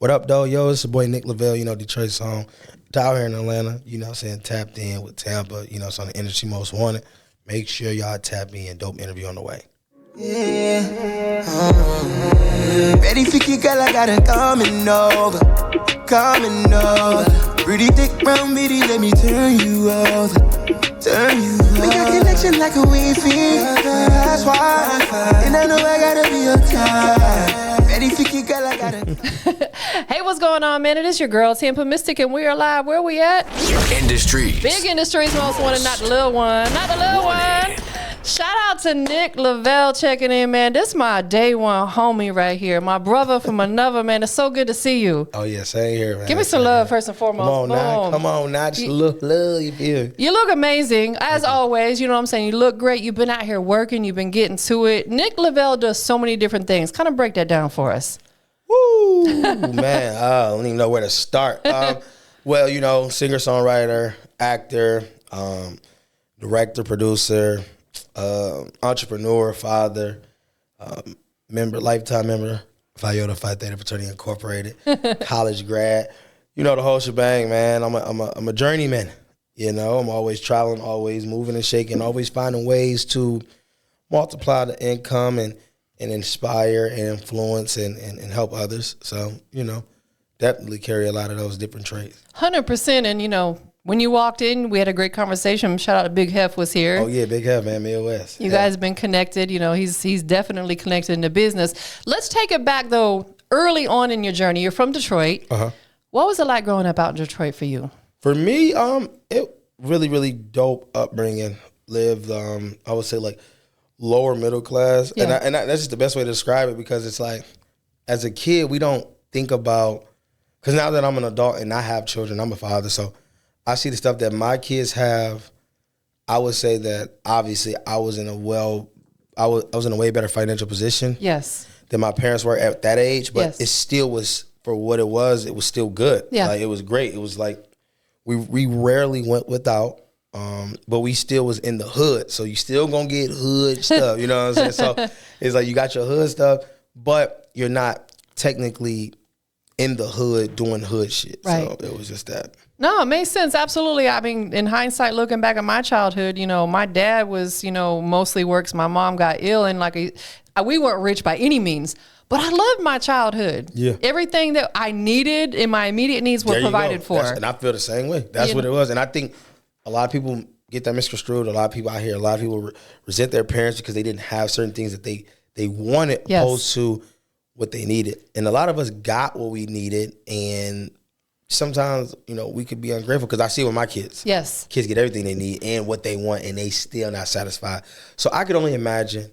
What up, though? Yo, it's your boy Nick Lavelle, Detroit's home. Out here in Atlanta, tapped in with Tampa, it's on the industry most wanted. Make sure y'all tap in. Dope interview on the way. Yeah. Ready for kick, girl, I gotta coming over. Pretty thick brown bitty, let me turn you over. We got connection like a Wi-Fi. That's why. And I know I gotta be your time. Ready for kick, girl, I gotta. Hey, what's going on, man? It is your girl, TampaMystic, and we are live. Where we at? Industries. Big Industries, most wanted, not the little one. Not the little one. Shout out to Nick Lavelle checking in, man. This is my day one homie right here. My brother from another, man. It's so good to see you. Oh, yeah, same here, man. Give me some love first and foremost. Come on now. Just a little love, you feel? You look amazing, as always. You know what I'm saying? You look great. You've been out here working. You've been getting to it. Nick Lavelle does so many different things. Kind of break that down for us. Woo, man. I don't even know where to start. Well, singer-songwriter, actor, director, producer, entrepreneur, father, lifetime member, Phi Iota Phi Theta Fraternity Incorporated, college grad, the whole shebang, man. I'm a journeyman, I'm always traveling, always moving and shaking, always finding ways to multiply the income and inspire and influence and help others. So, definitely carry a lot of those different traits. 100%. And, when you walked in, we had a great conversation. Shout out to Big Hef was here. Oh, yeah, Big Hef, man, Midwest. You guys been connected. He's definitely connected in the business. Let's take it back, though, early on in your journey. You're from Detroit. Uh-huh. What was it like growing up out in Detroit for you? For me, it really, really dope upbringing. Lived, I would say, like, lower middle class. Yeah. And that's just the best way to describe it, because it's like, as a kid, we don't think about, because now that I'm an adult and I have children, I'm a father, so I see the stuff that my kids have. I would say that obviously I was in a way better financial position. Yes. Than my parents were at that age, but Yes. it still was, for what it was still good. Yeah. Like, it was great. It was like we rarely went without, but we still was in the hood. So you still gonna get hood stuff, you know what I'm saying? So it's like you got your hood stuff, but you're not technically in the hood doing hood shit. Right. So it was just that. No, it makes sense. Absolutely. I mean, in hindsight, looking back at my childhood, my dad was, mostly works. My mom got ill, and we weren't rich by any means, but I loved my childhood. Yeah. Everything that I needed and my immediate needs were provided for. And I feel the same way. That's what it was. And I think a lot of people get that misconstrued. A lot of people out here, a lot of people resent their parents because they didn't have certain things that they wanted, Yes. opposed to what they needed. And a lot of us got what we needed, and sometimes, we could be ungrateful, because I see it with my kids. Yes. Kids get everything they need and what they want, and they still not satisfied. So I could only imagine,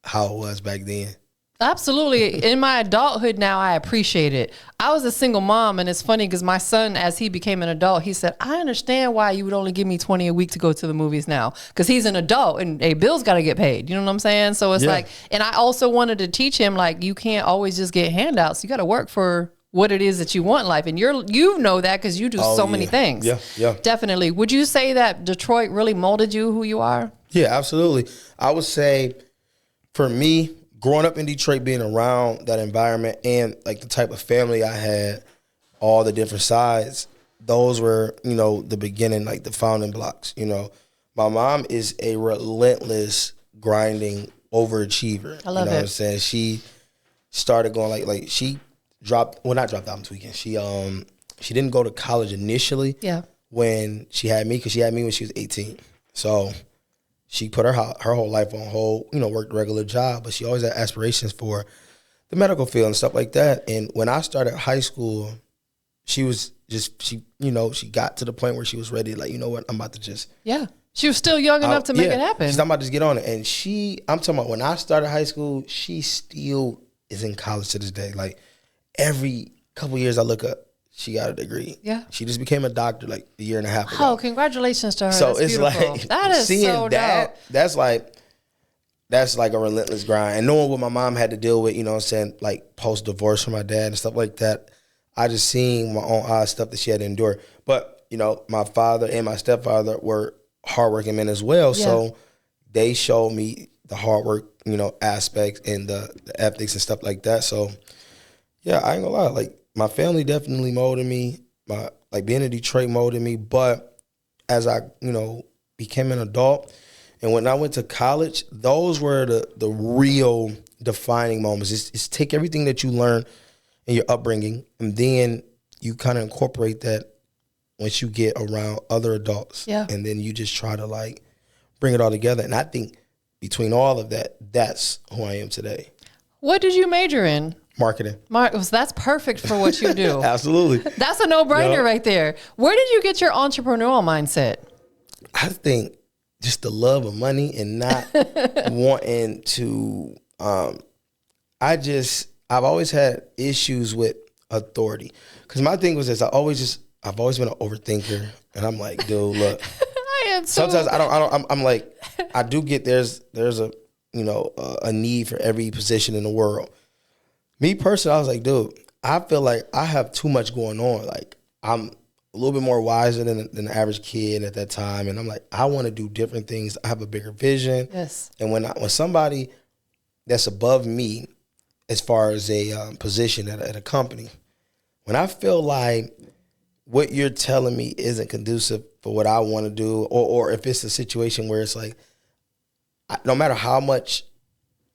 how it was back then. Absolutely. In my adulthood now, I appreciate it. I was a single mom, and it's funny because my son, as he became an adult, he said, I understand why you would only give me $20 a week to go to the movies now, because he's an adult and bills got to get paid. You know what I'm saying? So it's like, and I also wanted to teach him, like, you can't always just get handouts. You got to work for what it is that you want in life. And you know that because you do so many things. Yeah. Definitely. Would you say that Detroit really molded you who you are? Yeah, absolutely. I would say, for me, growing up in Detroit, being around that environment and like the type of family I had, all the different sides, those were, the beginning, like the founding blocks. My mom is a relentless, grinding overachiever. I love it. What I'm saying? She started going like she not dropped out, I'm tweaking. She didn't go to college initially. Yeah. When she had me, because she had me when she was 18. So she put her whole life on hold, worked a regular job, but she always had aspirations for the medical field and stuff like that. And when I started high school, she was she got to the point where she was ready, like, you know what, I'm about to just. Yeah. She was still young enough to make it happen. She's about to just get on it. And I'm talking about when I started high school, she still is in college to this day. Like, every couple years I look up, she got a degree. Yeah. She just became a doctor like a year and a half ago. Oh, congratulations to her. So that's it's beautiful. like, that is seeing so that, dope. that's like a relentless grind. And knowing what my mom had to deal with, like post-divorce from my dad and stuff like that, I just seen my own odd stuff that she had to endure. But, my father and my stepfather were hardworking men as well. Yeah. So they showed me the hard work, aspects and the ethics and stuff like that. So Yeah, I ain't gonna lie. Like my family definitely molded me. My like being in Detroit molded me. But as I, became an adult, and when I went to college, those were the real defining moments. It's take everything that you learn in your upbringing, and then you kind of incorporate that once you get around other adults. Yeah. And then you just try to like bring it all together. And I think between all of that, that's who I am today. What did you major in? Marketing. So that's perfect for what you do. Absolutely. That's a no-brainer right there. Where did you get your entrepreneurial mindset? I think just the love of money and not wanting to, I've always had issues with authority. Because my thing was this, I've always been an overthinker. And I'm like, dude, look. I am so. Sometimes I'm like, I do get there's a need for every position in the world. Me personally, I was like, dude, I feel like I have too much going on. Like I'm a little bit more wiser than the average kid at that time. And I'm like, I want to do different things. I have a bigger vision. Yes. And when somebody that's above me, as far as a position at a company, when I feel like what you're telling me isn't conducive for what I want to do, or if it's a situation where it's like, no matter how much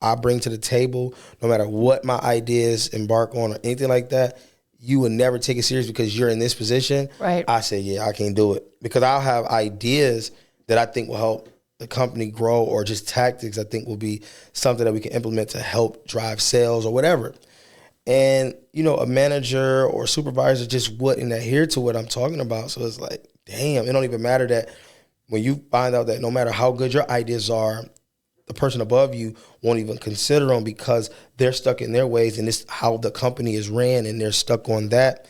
I bring to the table, no matter what my ideas embark on or anything like that, you will never take it serious because you're in this position. Right. I say, yeah, I can't do it because I'll have ideas that I think will help the company grow, or just tactics I think will be something that we can implement to help drive sales or whatever. And, a manager or supervisor just wouldn't adhere to what I'm talking about. So it's like, damn, it don't even matter that when you find out that no matter how good your ideas are, the person above you won't even consider them because they're stuck in their ways and it's how the company is ran and they're stuck on that.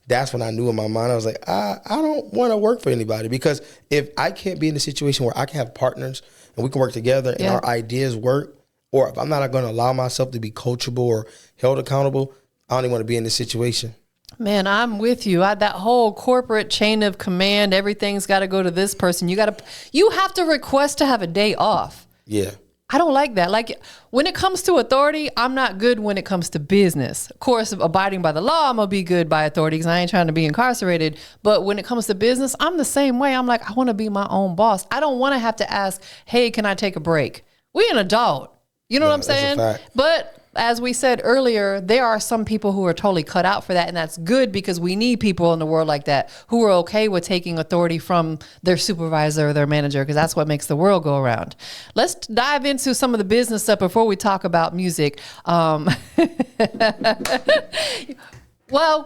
That's when I knew in my mind, I was like, I don't want to work for anybody, because if I can't be in a situation where I can have partners and we can work together and our ideas work, or if I'm not going to allow myself to be coachable or held accountable, I don't even want to be in this situation. Man, I'm with you. That whole corporate chain of command, everything's got to go to this person. You have to request to have a day off. Yeah. I don't like that. Like when it comes to authority, I'm not good when it comes to business. Of course, abiding by the law, I'm going to be good by authority because I ain't trying to be incarcerated. But when it comes to business, I'm the same way. I'm like, I want to be my own boss. I don't want to have to ask, hey, can I take a break? We an adult. You know what I'm saying? That's a fact. But as we said earlier, there are some people who are totally cut out for that. And that's good because we need people in the world like that who are okay with taking authority from their supervisor or their manager, because that's what makes the world go around. Let's dive into some of the business stuff before we talk about music. Well,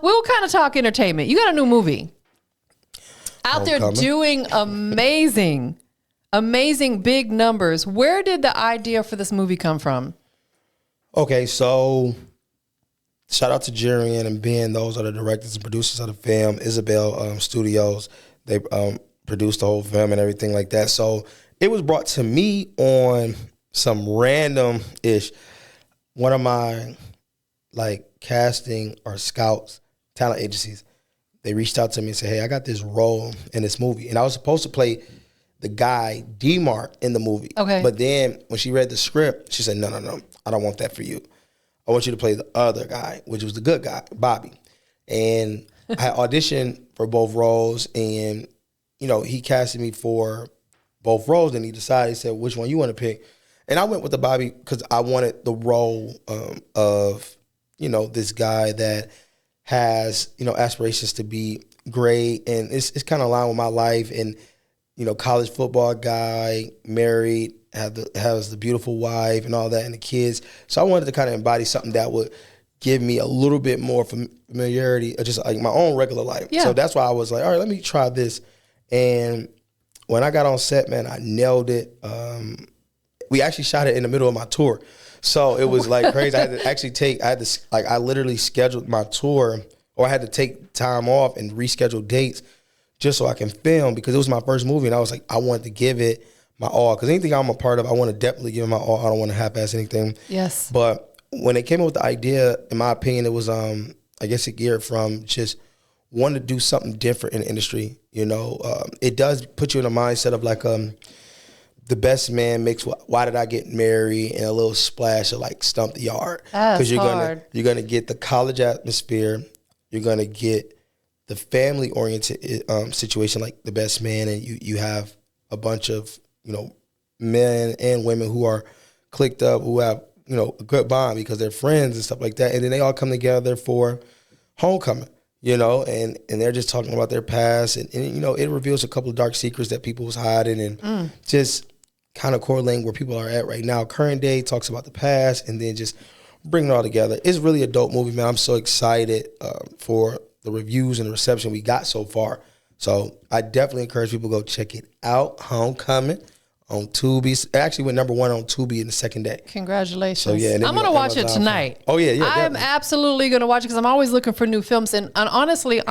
we'll kind of talk entertainment. You got a new movie out there doing amazing big numbers. Where did the idea for this movie come from? Okay, so shout out to Jerry and Ben. Those are the directors and producers of the film. Isabel Studios, they produced the whole film and everything like that. So it was brought to me on some random-ish. One of my casting or scouts, talent agencies, they reached out to me and said, hey, I got this role in this movie. And I was supposed to play the guy, D-Mark, in the movie. Okay. But then when she read the script, she said, no, I don't want that for you. I want you to play the other guy, which was the good guy, Bobby. And I had auditioned for both roles, and, he casted me for both roles, and he decided, he said, which one you want to pick? And I went with the Bobby because I wanted the role of, this guy that has, aspirations to be great, and it's kind of aligned with my life, and college football guy, married, has the beautiful wife and all that, and the kids. So I wanted to kind of embody something that would give me a little bit more familiarity, just like my own regular life. Yeah. So that's why I was like, all right, let me try this. And when I got on set, man, I nailed it. We actually shot it in the middle of my tour. So it was like crazy. I literally scheduled my tour, or I had to take time off and reschedule dates just so I can film, because it was my first movie, and I was like, I wanted to give it my all, because anything I'm a part of, I want to definitely give it my all. I don't want to half-ass anything. Yes. But when they came up with the idea, in my opinion, it was, I guess it geared from just wanting to do something different in the industry. It does put you in a mindset of The Best Man mixed with Why Did I Get Married and a little splash of like Stump the Yard. That's you're gonna get the college atmosphere. You're gonna get the family oriented situation like The Best Man, and you have a bunch of men and women who are clicked up, who have a good bond because they're friends and stuff like that, and then they all come together for homecoming. And they're just talking about their past, and it reveals a couple of dark secrets that people was hiding, and just kind of correlating where people are at right now. Current day talks about the past, and then just bring it all together. It's really a dope movie, man. I'm so excited for the reviews and the reception we got so far. So I definitely encourage people to go check it out. Homecoming on Tubi. It actually went number 1 on Tubi in the second day. Congratulations. So, yeah, I'm going to watch it tonight. Oh, yeah. I'm absolutely going to watch it because I'm always looking for new films. And honestly,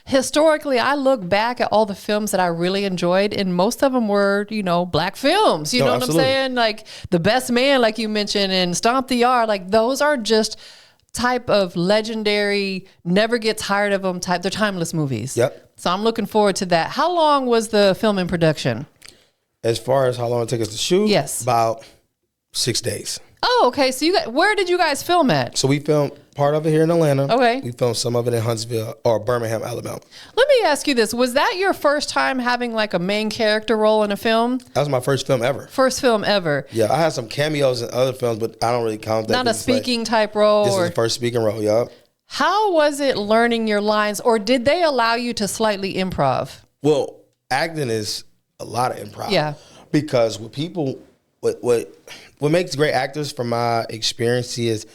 historically, I look back at all the films that I really enjoyed, and most of them were, black films. You know what absolutely. I'm saying? Like The Best Man, like you mentioned, and Stomp the Yard. Like those are just type of legendary, never get tired of them type. They're timeless movies. Yep. So I'm looking forward to that. How long was the film in production? As far as how long it took us to shoot, yes, about 6 days. Oh, okay. So where did you guys film at? So we filmed part of it here in Atlanta. Okay. We filmed some of it in Huntsville or Birmingham, Alabama. Let me ask you this. Was that your first time having like a main character role in a film? That was my first film ever. First film ever. Yeah, I had some cameos in other films, but I don't really count that. Not a speaking type role? This is the first speaking role, yup. How was it learning your lines, or did they allow you to slightly improv? Well, acting is a lot of improv. Yeah. Because what makes great actors, from my experience, is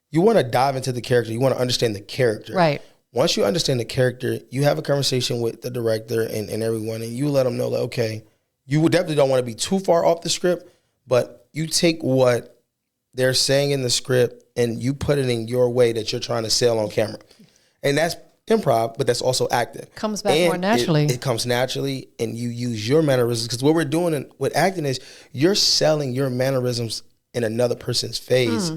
you want to dive into the character. You want to understand the character. Right. Once you understand the character, you have a conversation with the director and everyone, and you let them know that, okay, you definitely don't want to be too far off the script, but you take what they're saying in the script and you put it in your way that you're trying to sell on camera. And that's improv, but that's also acting. Comes back more naturally. It comes naturally, and you use your mannerisms. Because what we're doing with acting is you're selling your mannerisms in another person's face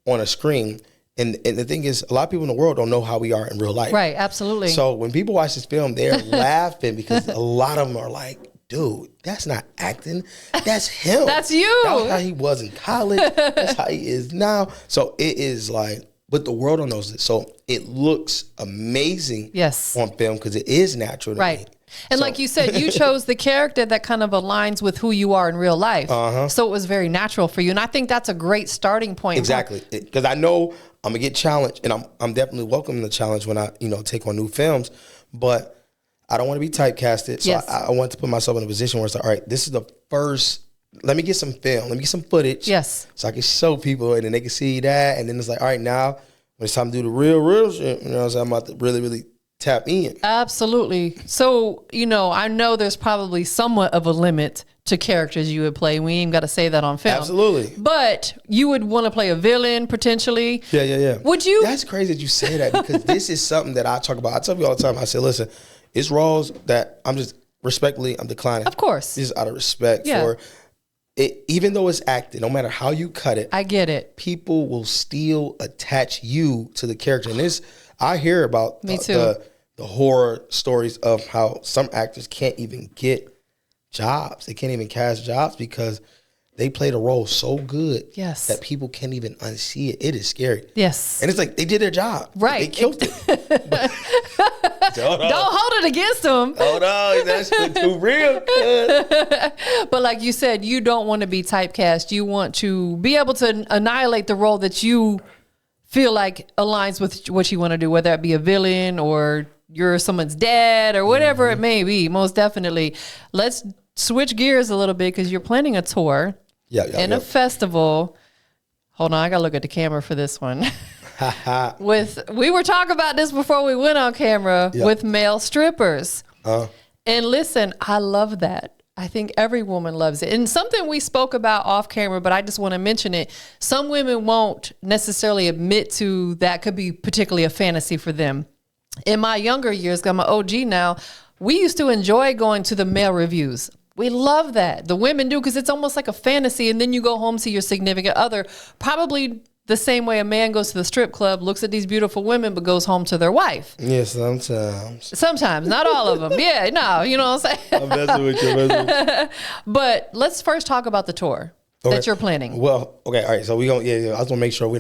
on a screen. And the thing is, a lot of people in the world don't know how we are in real life. Right, absolutely. So when people watch this film, they're laughing because a lot of them are like, dude, that's not acting. That's him. That's you. That's how he was in college. That's how he is now. So it is like, but the world don't know this. So it looks amazing on film because it is natural to me. And like you said, you chose the character that kind of aligns with who you are in real life. So it was very natural for you. And I think that's a great starting point. Exactly. Because I know I'm going to get challenged, and I'm definitely welcoming the challenge when I, take on new films. But I don't want to be typecasted. So I want to put myself in a position where it's like, all right, this is the first. Let me get some film. Let me get some footage. Yes. So I can show people, and then they can see that. And then it's like, all right, now when it's time to do the real shit, I'm about to really, really tap in. Absolutely. So, I know there's probably somewhat of a limit to characters you would play. We ain't got to say that on film. Absolutely. But you would want to play a villain potentially. Yeah. Would you? That's crazy that you say that because this is something that I talk about. I tell you all the time. I say, listen, it's roles that I'm declining. Of course. Just out of respect for it. Even though it's acting, no matter how you cut it. I get it. People will still attach you to the character. And I hear about the horror stories of how some actors can't even get jobs. They can't even cast jobs because they played a role so good that people can't even unsee it. It is scary. Yes. And it's like they did their job. Right. They killed it. Don't hold it against them. Hold on. That's too real. But like you said, you don't want to be typecast. You want to be able to annihilate the role that you feel like aligns with what you want to do, whether it be a villain or you're someone's dad or whatever it may be. Most definitely. Let's switch gears a little bit because you're planning a tour and a festival. Hold on, I gotta look at the camera for this one. We were talking about this before we went on camera with male strippers. And listen, I love that. I think every woman loves it. And something we spoke about off camera, but I just want to mention it. Some women won't necessarily admit to that could be particularly a fantasy for them. In my younger years, I'm an OG now, we used to enjoy going to the male reviews. We love that. The women do because it's almost like a fantasy. And then you go home to your significant other, probably the same way a man goes to the strip club, looks at these beautiful women, but goes home to their wife. Yeah, sometimes. Sometimes, not all of them. Yeah, no, you know what I'm saying? I'm messing with you. But let's first talk about the tour that you're planning. Well, okay, all right. So we don't. Yeah, I just want to make sure I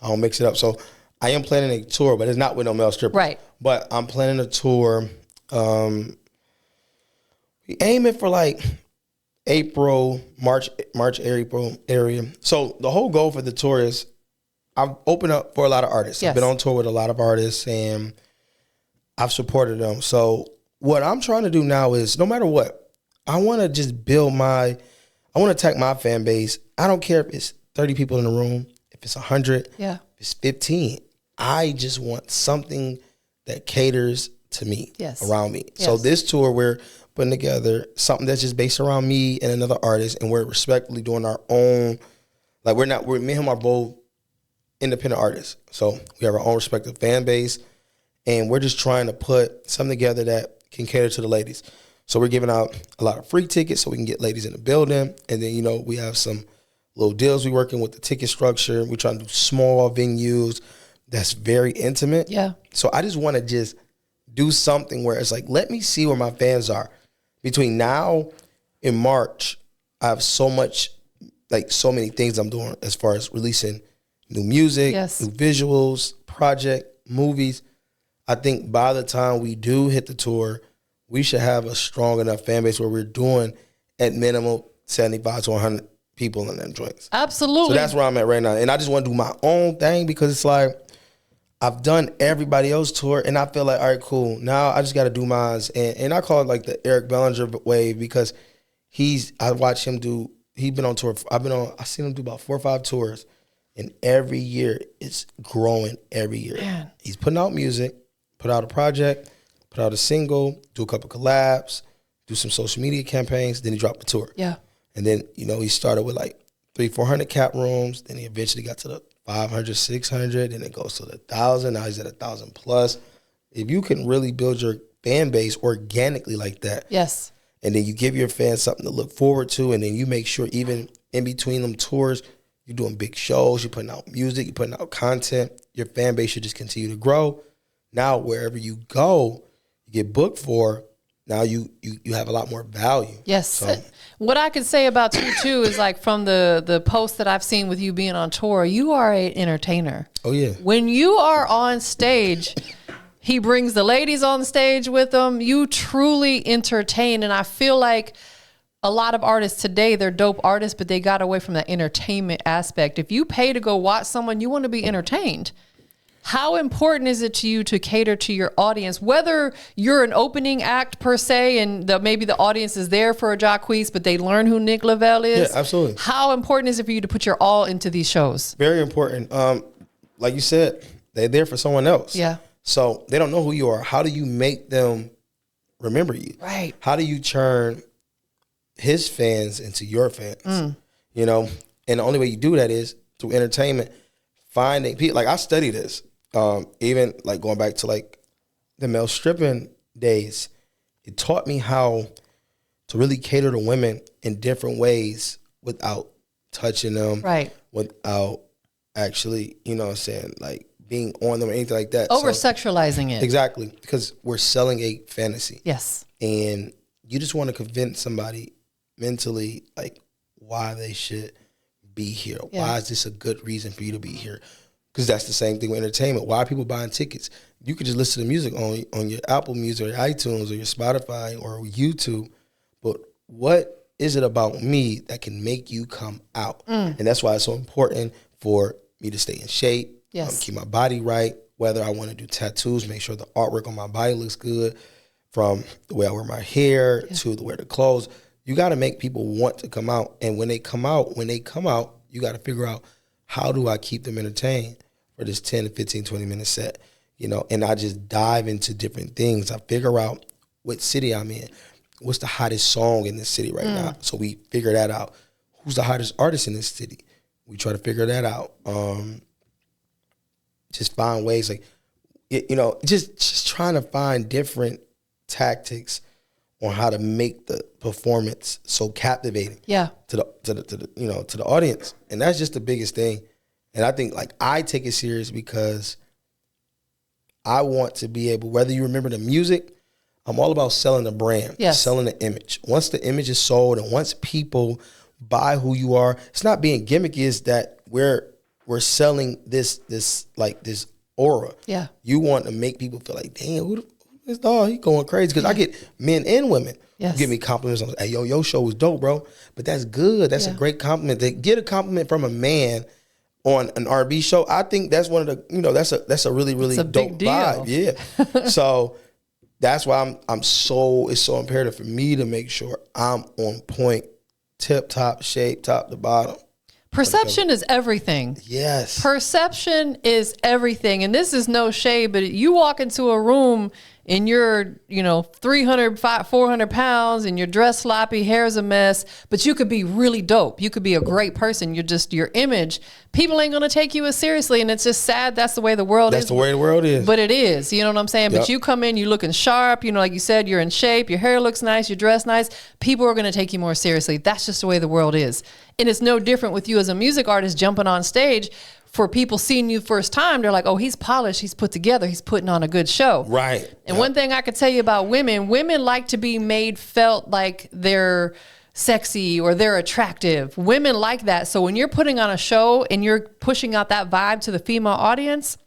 don't mix it up. So I am planning a tour, but it's not with no male strippers. Right. But I'm planning a tour. We aiming for like April, March, April area. So the whole goal for the tour is I've opened up for a lot of artists. Yes. I've been on tour with a lot of artists and I've supported them. So what I'm trying to do now is no matter what, I want to just I want to attack my fan base. I don't care if it's 30 people in the room, if it's 100, Yeah. if it's 15. I just want something that caters to me, around me. Yes. So this tour, we're putting together something that's just based around me and another artist, and we're respectfully doing our own. Like me and him are both independent artists, so we have our own respective fan base, and we're just trying to put something together that can cater to the ladies. So we're giving out a lot of free tickets so we can get ladies in the building, and then we have some little deals we working with the ticket structure. We're trying to do small venues that's very intimate. Yeah. So I just want to just do something where it's like, let me see where my fans are. Between now and March, I have so many things I'm doing as far as releasing new music, new visuals, project, movies. I think by the time we do hit the tour, we should have a strong enough fan base where we're doing at minimum 75 to 100 people in them joints. Absolutely. So that's where I'm at right now. And I just want to do my own thing because it's like, I've done everybody else's tour, and I feel like, all right, cool. Now I just got to do mine. And I call it like the Eric Bellinger way because I watch him do, he's been on tour. I've seen him do about 4 or 5 tours, and every year it's growing every year. Man. He's putting out music, put out a project, put out a single, do a couple collabs, do some social media campaigns, then he dropped the tour. Yeah. And then, he started with like 300-400 cap rooms, then he eventually got to the 500, 600, and it goes to the 1,000. Now he's at 1,000 plus. If you can really build your fan base organically like that, yes, and then you give your fans something to look forward to, and then you make sure even in between them tours, you're doing big shows, you're putting out music, you're putting out content, your fan base should just continue to grow. Now wherever you go, you get booked for, now you have a lot more value. Yes. So, what I could say about you too is like from the posts that I've seen with you being on tour, you are an entertainer. Oh yeah. When you are on stage, he brings the ladies on stage with him. You truly entertain. And I feel like a lot of artists today, they're dope artists, but they got away from the entertainment aspect. If you pay to go watch someone, you want to be entertained. How important is it to you to cater to your audience, whether you're an opening act per se, and maybe the audience is there for a Jacquees, but they learn who Nick Lavelle is? Yeah, absolutely. How important is it for you to put your all into these shows? Very important. Like you said, they're there for someone else. Yeah. So they don't know who you are. How do you make them remember you? Right. How do you turn his fans into your fans? And the only way you do that is through entertainment, finding people. Like I study this. Even like going back to like the male stripping days, it taught me how to really cater to women in different ways without touching them, Right. without actually, like being on them or anything like that. Over So- sexualizing it. Exactly, because we're selling a fantasy. Yes. And you just want to convince somebody mentally like why they should be here. Yeah. Why is this a good reason for you to be here? Because that's the same thing with entertainment. Why are people buying tickets? You could just listen to music on your Apple Music or your iTunes or your Spotify or YouTube. But what is it about me that can make you come out? And that's why it's so important for me to stay in shape, Yes. keep my body right, whether I want to do tattoos, make sure the artwork on my body looks good, from the way I wear my hair to the way the clothes. You got to make people want to come out. And when they come out, you got to figure out, how do I keep them entertained for this 10 to 15, 20-minute set? And I just dive into different things. I figure out what city I'm in. What's the hottest song in this city right now? So we figure that out. Who's the hottest artist in this city? We try to figure that out. Just find ways like, just trying to find different tactics on how to make the performance so captivating. Yeah. To the audience. And that's just the biggest thing. And I think like I take it serious because I want to be able, whether you remember the music, I'm all about selling the brand, selling the image. Once the image is sold and once people buy who you are, it's not being gimmicky, is that we're selling this aura. Yeah. You want to make people feel like, damn, who this dog, he going crazy. Because I get men and women who give me compliments on, hey, your show was dope, bro. But that's good. That's a great compliment. To get a compliment from a man on an R&B show, I think that's one of the, that's a really, really dope vibe. Yeah. So that's why it's so imperative for me to make sure I'm on point, tip top shape, top to bottom. Perception is everything. Yes. Perception is everything. And this is no shade, but you walk into a room and you're, 300, 400 pounds and you're dressed sloppy, hair's a mess, but you could be really dope. You could be a great person. You're just your image. People ain't going to take you as seriously. And it's just sad. That's the way the world is. That's the way the world is. But it is. You know what I'm saying? Yep. But you come in, you looking sharp. Like you said, you're in shape. Your hair looks nice. You're dressed nice. People are going to take you more seriously. That's just the way the world is. And it's no different with you as a music artist jumping on stage. For people seeing you first time, they're like, oh, he's polished, he's put together, he's putting on a good show. Right. And one thing I could tell you about women like to be felt like they're sexy or they're attractive. Women like that. So when you're putting on a show and you're pushing out that vibe to the female audience,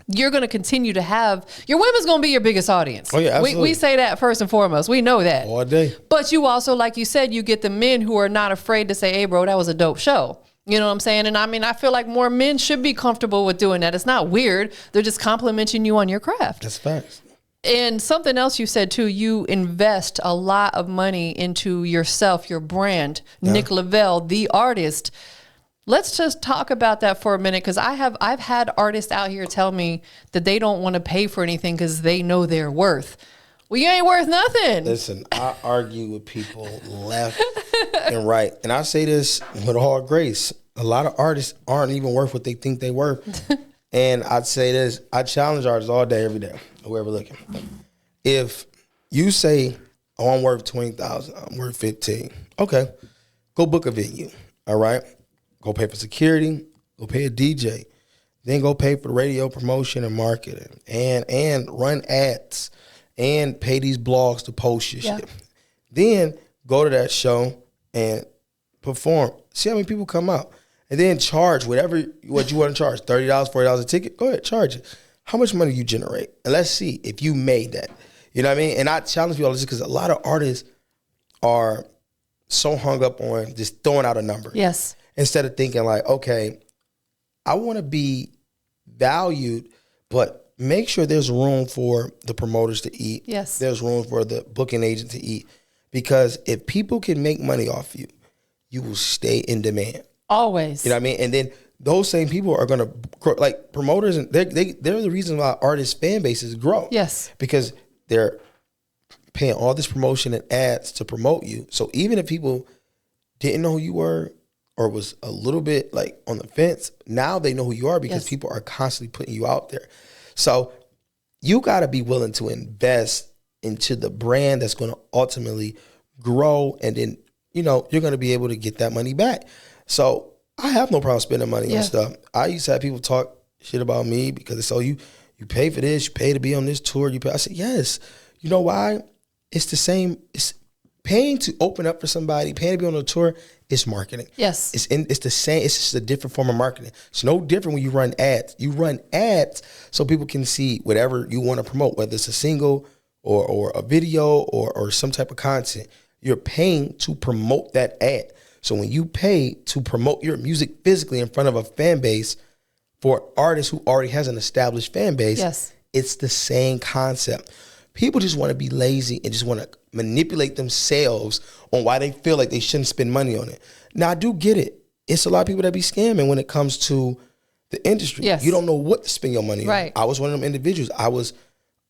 you're going to continue to have, your women's going to be your biggest audience. Oh, yeah, absolutely. We say that first and foremost. We know that. All day. But you also, like you said, you get the men who are not afraid to say, hey, bro, that was a dope show. You know what I'm saying? And I feel like more men should be comfortable with doing that. It's not weird. They're just complimenting you on your craft. That's facts. And something else you said too, you invest a lot of money into yourself, your brand, Nick Lavelle, the artist. Let's just talk about that for a minute, because I've had artists out here tell me that they don't want to pay for anything because they know their worth. Well, you ain't worth nothing. Listen, I argue with people left and right. And I say this with all grace. A lot of artists aren't even worth what they think they're worth. And I'd say this, I challenge artists all day, every day, whoever looking. If you say, oh, I'm worth 20,000, I'm worth 15. Okay, go book a venue, all right? Go pay for security, go pay a DJ, then go pay for the radio promotion and marketing, and run ads, and pay these blogs to post your shit. Then go to that show and perform. See how many people come out. And then charge what you want to charge. $30, $40 a ticket, go ahead, charge it. How much money you generate? And let's see if you made that. You know what I mean? And I challenge you all this because a lot of artists are so hung up on just throwing out a number. Yes. Instead of thinking like, okay, I want to be valued, but make sure there's room for the promoters to eat. Yes. There's room for the booking agent to eat. Because if people can make money off you, you will stay in demand. Always. You know what I mean? And then those same people are going to, like promoters, and they're the reason why artists' fan bases grow. Yes. Because they're paying all this promotion and ads to promote you. So even if people didn't know who you were or was a little bit like on the fence, now they know who you are because people are constantly putting you out there. So you got to be willing to invest into the brand that's going to ultimately grow, and then, you're going to be able to get that money back. So I have no problem spending money on stuff. I used to have people talk shit about me because they say, you pay for this, you pay to be on this tour, you pay. I said, yes. You know why? It's the same. It's paying to open up for somebody, paying to be on a tour, it's marketing. Yes. It's the same. It's just a different form of marketing. It's no different when you run ads. You run ads so people can see whatever you want to promote, whether it's a single or a video or some type of content. You're paying to promote that ad. So when you pay to promote your music physically in front of a fan base for an artist who already has an established fan base, it's the same concept. People just want to be lazy and just want to manipulate themselves on why they feel like they shouldn't spend money on it. Now, I do get it. It's a lot of people that be scamming when it comes to the industry. Yes. You don't know what to spend your money on. Right. I was one of them individuals. I was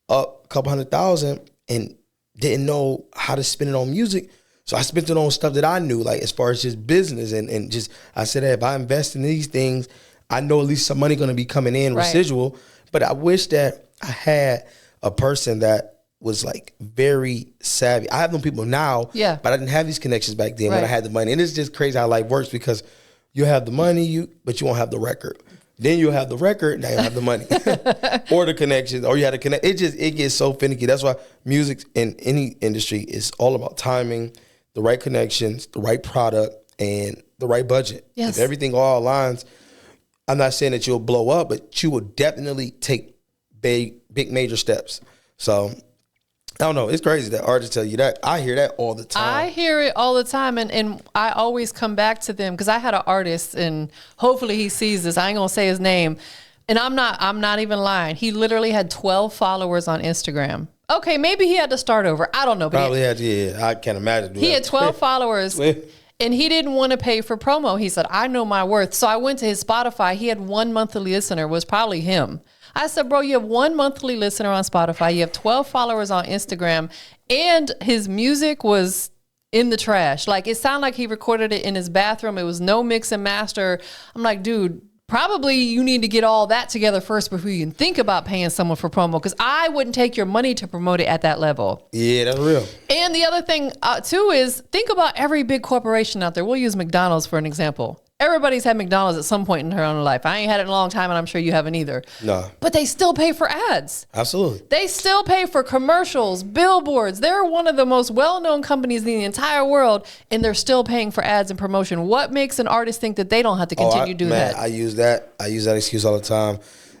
up a couple $100,000 and didn't know how to spend it on music. So I spent it on stuff that I knew, like as far as just business and just, I said, hey, if I invest in these things, I know at least some money going to be coming in residual. But I wish that I had a person that was like very savvy. I have them people now, but I didn't have these connections back then when I had the money. And it's just crazy how life works because you have the money, but you won't have the record. Then you'll have the record, now you have the money. Or the connections, or you had to connect. It gets so finicky. That's why music in any industry is all about timing, the right connections, the right product, and the right budget. Yes. If everything all aligns, I'm not saying that you'll blow up, but you will definitely take big major steps. So I don't know. It's crazy that artists tell you that. I hear that all the time. I hear it all the time, and I always come back to them because I had an artist, and hopefully he sees this. I ain't gonna say his name, and I'm not even lying. He literally had 12 followers on Instagram. Okay, maybe he had to start over. I don't know. But Probably had to. Yeah, I can't imagine. He had 12 followers. And he didn't want to pay for promo. He said, I know my worth. So I went to his Spotify. He had one monthly listener, was probably him. I said, bro, you have one monthly listener on Spotify. You have 12 followers on Instagram. And his music was in the trash. Like, it sounded like he recorded it in his bathroom. It was no mix and master. I'm like, dude, probably you need to get all that together first before you can think about paying someone for promo, because I wouldn't take your money to promote it at that level. Yeah, that's real. And the other thing, too, is think about every big corporation out there. We'll use McDonald's for an example. Everybody's had McDonald's at some point in their own life. I ain't had it in a long time, and I'm sure you haven't either. No. But they still pay for ads. Absolutely. They still pay for commercials, billboards. They're one of the most well-known companies in the entire world, and they're still paying for ads and promotion. What makes an artist think that they don't have to continue doing that? I use that excuse all the time.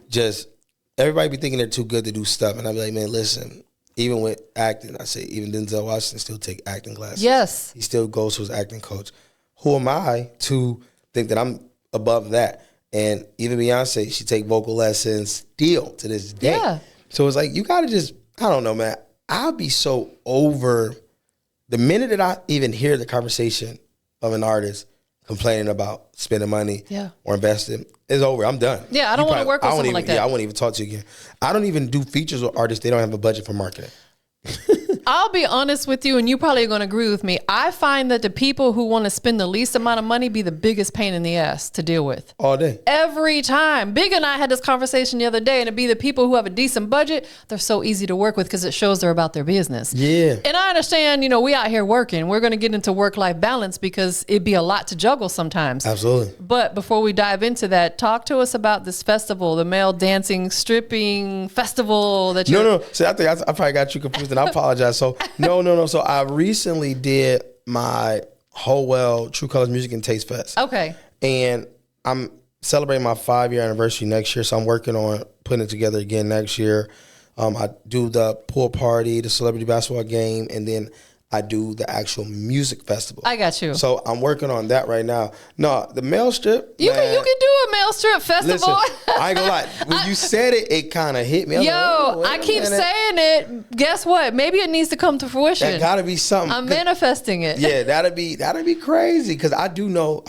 Just everybody be thinking they're too good to do stuff, and I be like, man, listen. Even with acting, I say even Denzel Washington still take acting classes. Yes. He still goes to his acting coach. Who am I to think that I'm above that? And even Beyonce, she take vocal lessons still to this day. Yeah. So it's like, you got to just, I don't know, man. I'll be so over the minute that I even hear the conversation of an artist complaining about spending money or investing, it's over. I'm done. Yeah, I don't want to work with someone like that. Yeah, I won't even talk to you again. I don't even do features with artists. They don't have a budget for marketing. I'll be honest with you, and you probably are going to agree with me. I find that the people who want to spend the least amount of money be the biggest pain in the ass to deal with. All day. Every time. Big and I had this conversation the other day, and it'd be the people who have a decent budget. They're so easy to work with because it shows they're about their business. Yeah. And I understand, we out here working. We're going to get into work-life balance because it'd be a lot to juggle sometimes. Absolutely. But before we dive into that, talk to us about this festival, the male dancing, stripping festival that you're... No. See, I think I probably got you confused, and I apologize. So, no. So I recently did my Howell True Colors Music and Taste Fest. Okay. And I'm celebrating my 5-year anniversary next year, so I'm working on putting it together again next year. I do the pool party, the celebrity basketball game, and then I do the actual music festival. I got you. So I'm working on that right now. No, the male strip. You can do a male strip festival. Listen, I ain't gonna lie. When you said it, it kind of hit me. I keep saying it. Guess what? Maybe it needs to come to fruition. That gotta be something. I'm manifesting it. Yeah, that'd be crazy. Because I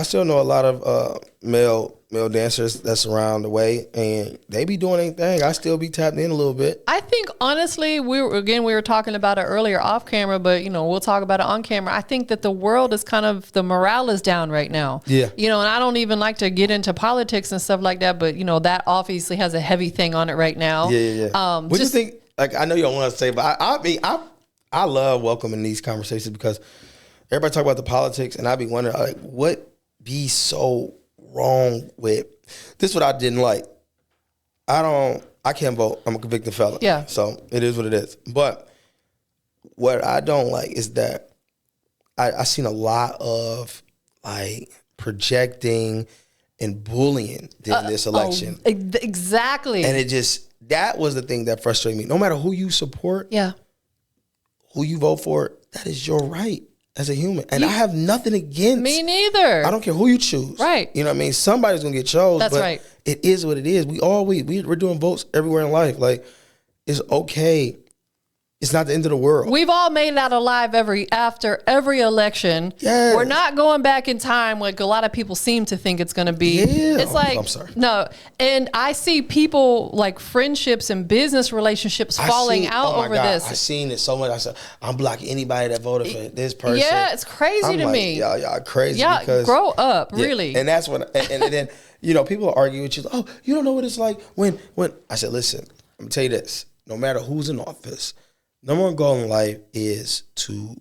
still know a lot of male dancers that's around the way, and they be doing anything. I still be tapped in a little bit. I think honestly, we were talking about it earlier off camera, but we'll talk about it on camera. I think that the world is the morale is down right now. Yeah. And I don't even like to get into politics and stuff like that, but that obviously has a heavy thing on it right now. Yeah. What do you think? Like, I know you don't want to say, but I love welcoming these conversations because everybody talk about the politics, and I be wondering, like, what be so wrong with this? What I didn't like. I can't vote. I'm a convicted felon. Yeah. So it is what it is. But what I don't like is that I seen a lot of like projecting and bullying in this election. Exactly. And that was the thing that frustrated me. No matter who you support, who you vote for, that is your right as a human. And I have nothing against. Me neither. I don't care who you choose. Right. You know what I mean? Somebody's going to get chosen. That's right. It is what it is. We're doing votes everywhere in life. Like, it's okay. It's not the end of the world. We've all made it out alive after every election. Yes. We're not going back in time like a lot of people seem to think it's going to be. Yeah. It's like, I'm sorry. No. And I see people like friendships and business relationships falling out over this. I seen it so much. I said, I'm blocking anybody that voted for this person. Yeah, it's crazy to me. Y'all crazy. Yeah, because, grow up, really. And that's when, and then, people argue with you. Oh, you don't know what it's like when. I said, listen, I'm going to tell you this. No matter who's in office, number one goal in life is to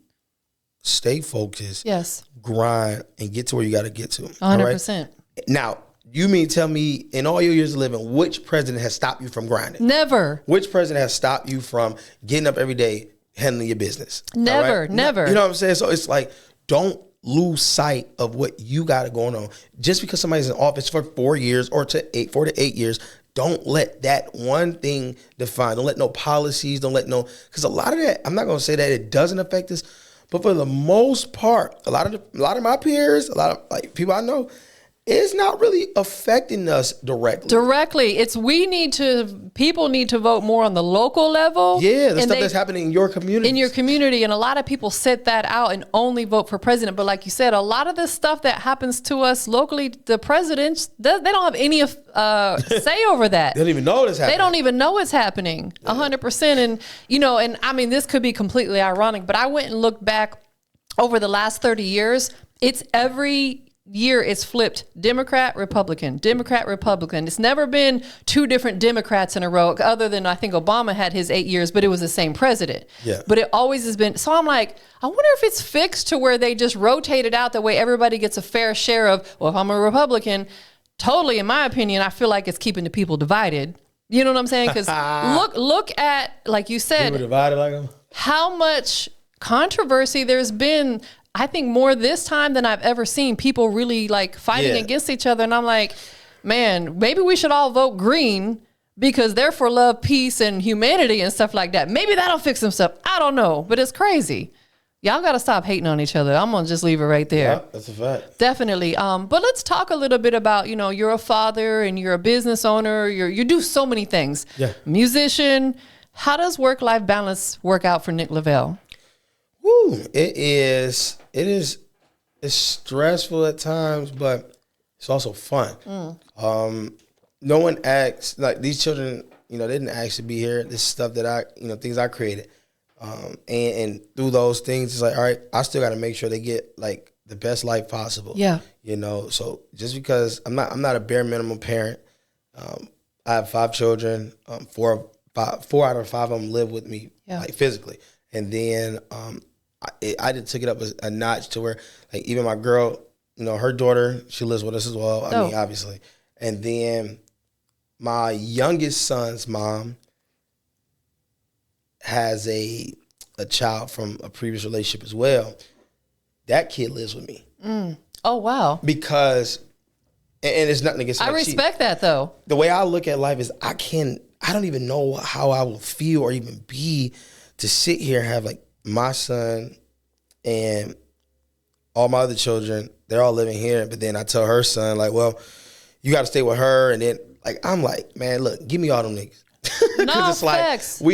stay focused, yes, grind, and get to where you got to get to. 100%. Now, You mean tell me in all your years of living, which president has stopped you from grinding? Never. Which president has stopped you from getting up every day, handling your business? Never, never. You know what I'm saying? So it's like, don't lose sight of what you got going on. Just because somebody's in office for 4 years or 4 to 8 years, don't let that one thing define. Don't let no policies, because a lot of that, I'm not going to say that it doesn't affect us, but for the most part, a lot of my peers, a lot of like people I know, it's not really affecting us directly. People need to vote more on the local level. Yeah, the stuff that's happening in your community. In your community, and a lot of people sit that out and only vote for president. But like you said, a lot of the stuff that happens to us locally, the presidents, they don't have any say over that. They don't even know it's happening. They don't even know it's happening, 100%. And, and I mean, this could be completely ironic, but I went and looked back over the last 30 years. It's every year it's flipped Democrat, Republican, Democrat, Republican. It's never been two different Democrats in a row, other than I think Obama had his 8 years, but it was the same president. Yeah. But it always has been. So I'm like, I wonder if it's fixed to where they just rotate it out that way everybody gets a fair share of, well, if I'm a Republican, totally, in my opinion, I feel like it's keeping the people divided. You know what I'm saying? Because look at, like you said, people divided like them. How much controversy there's been. I think more this time than I've ever seen people really like fighting against each other. And I'm like, man, maybe we should all vote green because they're for love, peace, and humanity and stuff like that. Maybe that'll fix some stuff. I don't know, but it's crazy. Y'all got to stop hating on each other. I'm going to just leave it right there. Yeah, that's a fact. Definitely. But let's talk a little bit about, you're a father and you're a business owner. You do so many things. Yeah. Musician. How does work-life balance work out for Nick Lavelle? Woo, it's stressful at times, but it's also fun. No one asks, like these children, they didn't ask to be here. This is stuff that things I created. And through those things, it's like, all right, I still got to make sure they get like the best life possible. Yeah. So just because I'm not a bare minimum parent, I have 5 children. 4 out of 5 of them live with me, like physically. And then I just took it up a notch to where, like, even my girl, her daughter, she lives with us as well. I mean, obviously. And then my youngest son's mom has a child from a previous relationship as well. That kid lives with me. Oh, wow. Because, and it's nothing against I respect that, though. The way I look at life is I don't even know how I will feel or even be to sit here and have, like, my son and all my other children, they're all living here. But then I tell her son, like, well, you got to stay with her. And then, like, I'm like, man, look, give me all them niggas. No, it's facts. Like,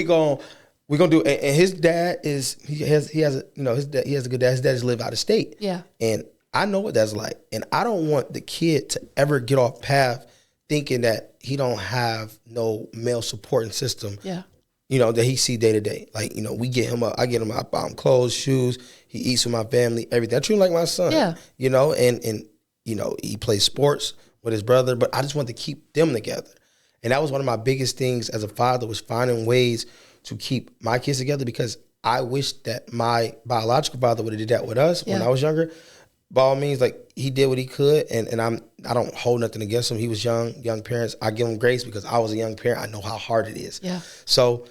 we gonna do. And his dad he has a good dad. His dad just live out of state. Yeah. And I know what that's like. And I don't want the kid to ever get off path thinking that he don't have no male supporting system. Yeah. That he see day to day. Like, we get him up. I get him up, buy him clothes, shoes. He eats with my family, everything. I treat him like my son. Yeah. And he plays sports with his brother, but I just want to keep them together. And that was one of my biggest things as a father, was finding ways to keep my kids together, because I wish that my biological father would have did that with us when I was younger. By all means, like, he did what he could, and I don't hold nothing against him. He was young parents. I give him grace because I was a young parent. I know how hard it is. Yeah. So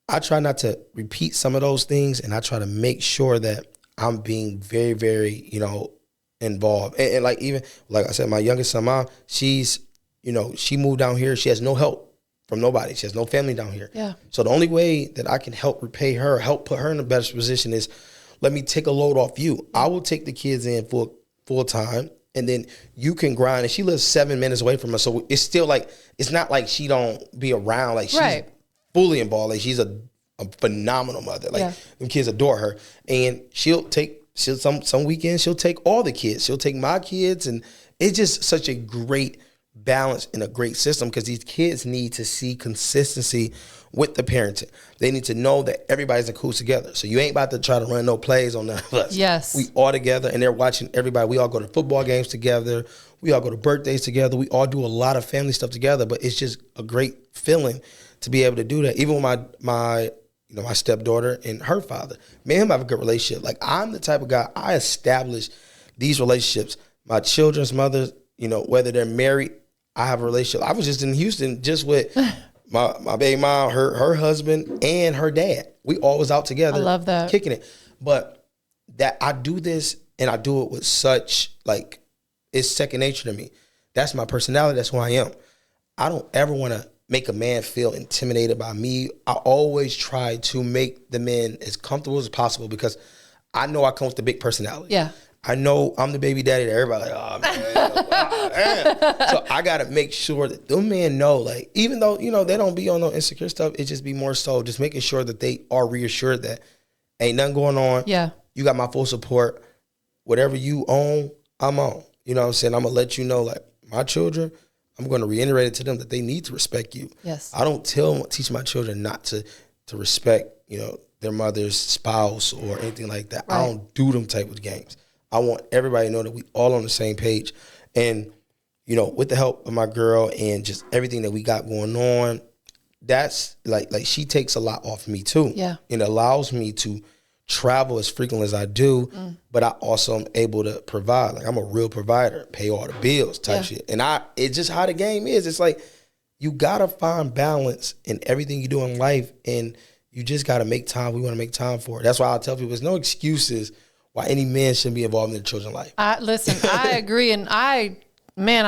I try not to repeat some of those things, and I try to make sure that I'm being very, very, involved. And like, even, like I said, my youngest son, mom, she's, she moved down here. She has no help from nobody. She has no family down here. Yeah. So the only way that I can help repay her, help put her in a better position is, let me take a load off you. I will take the kids in full time, and then you can grind. And she lives 7 minutes away from us, so it's still like, it's not like she don't be around. Like, she's fully involved. Like, she's a phenomenal mother. Like, them kids adore her, and she'll some weekends she'll take all the kids. She'll take my kids, and it's just such a great balance and a great system, because these kids need to see consistency with the parenting. They need to know that everybody's in cahoots together. So you ain't about to try to run no plays on none of us. Yes. We all together, and they're watching everybody. We all go to football games together. We all go to birthdays together. We all do a lot of family stuff together, but it's just a great feeling to be able to do that. Even with my stepdaughter and her father, me and him have a good relationship. Like, I'm the type of guy, I establish these relationships. My children's mothers, whether they're married I have a relationship. I was just in Houston just with my baby mom, her husband, and her dad. We all was out together. I love that. Kicking it. But that I do this and I do it with such, like, it's second nature to me. That's my personality. That's who I am. I don't ever want to make a man feel intimidated by me. I always try to make the men as comfortable as possible because I know I come with the big personality. Yeah. I know I'm the baby daddy that everybody like, oh man, wow. So I gotta make sure that them men know, like, even though, you know, they don't be on no insecure stuff, it just be more so just making sure that they are reassured that ain't nothing going on. Yeah. You got my full support. Whatever you own, I'm on. You know what I'm saying? I'm gonna let you know, like, my children, I'm gonna reiterate it to them that they need to respect you. Yes. I don't teach my children not to respect, you know, their mother's spouse or anything like that. Right. I don't do them type of games. I want everybody to know that we all on the same page. And, you know, with the help of my girl and just everything that we got going on, that's like she takes a lot off me too. Yeah. And it allows me to travel as frequently as I do, but I also am able to provide. Like, I'm a real provider, pay all the bills type shit. And it's just how the game is. It's like, you gotta find balance in everything you do in life, and you just gotta make time. We wanna make time for it. That's why I tell people there's no excuses why any man shouldn't be involved in their children's life. Listen, I agree. And I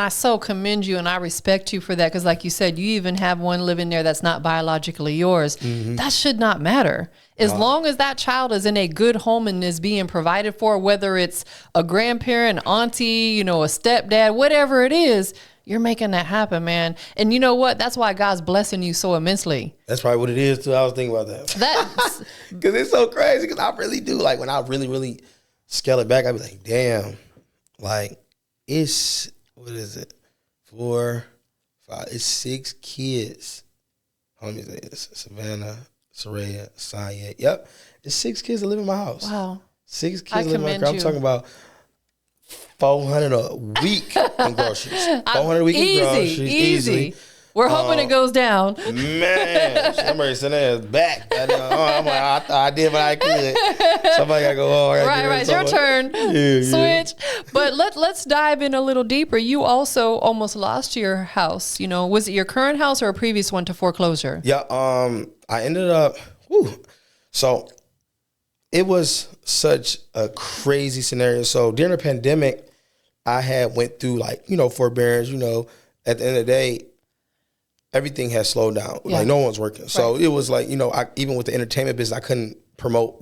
so commend you and I respect you for that. Because like you said, you even have one living there that's not biologically yours. Mm-hmm. That should not matter. As long as that child is in a good home and is being provided for, whether it's a grandparent, auntie, you know, a stepdad, whatever it is, you're making that happen, man. And you know what? That's why God's blessing you so immensely. That's probably what it is, too. I was thinking about that. Because it's so crazy. Because I really do. Like, when I really, really scale it back, I be like, damn. Like, it's, what is it? 4, 5, it's 6 kids. Let me say this. Savannah, Soraya, Saya. Yep. It's 6 kids that live in my house. Wow. 6 kids live in my house. I'm talking about $400 a week in groceries. $400 a week in groceries. Easy. We're hoping it goes down. Man, somebody sent their ass back. I'm like, I thought I did what I could. Somebody got to go, Right. It's your turn. Switch. But let's dive in a little deeper. You also almost lost your house. You know, was it your current house or a previous one to foreclosure? Yeah. I ended up, so it was such a crazy scenario. So during the pandemic, I had went through, like, you know, forbearance. You know, at the end of the day, everything has slowed down. Yeah. Like, no one's working. So it was like, you know, even with the entertainment business, I couldn't